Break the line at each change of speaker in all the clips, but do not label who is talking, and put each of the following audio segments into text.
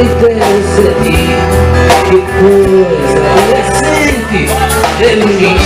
percebi que coisa adolescente de mim.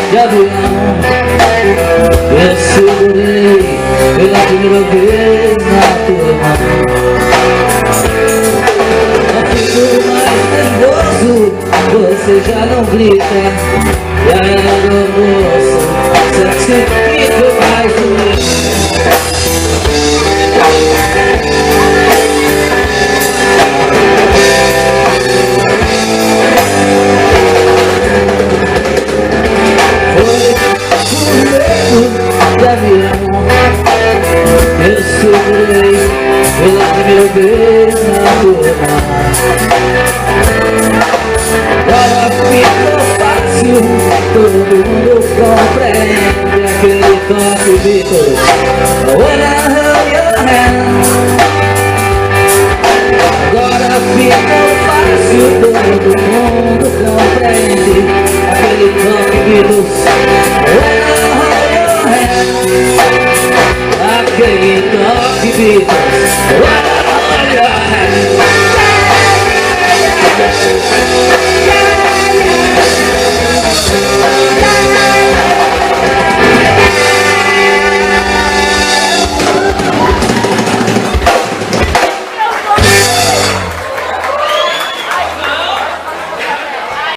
De avião, eu segurei pela primeira vez na tua mão. Não fico mais nervoso, você já não grita. E ainda moço, você fica mais bonito. De avião, eu segurei pela primeira vez na tua mão. Agora ficou fácil, todo mundo compreende aquele toque Beatles. When I hold your hand. Agora ficou fácil, todo mundo compreende aquele toque Beatles. When I hold your hand. Aquele toque Beatles. When I hold your hand.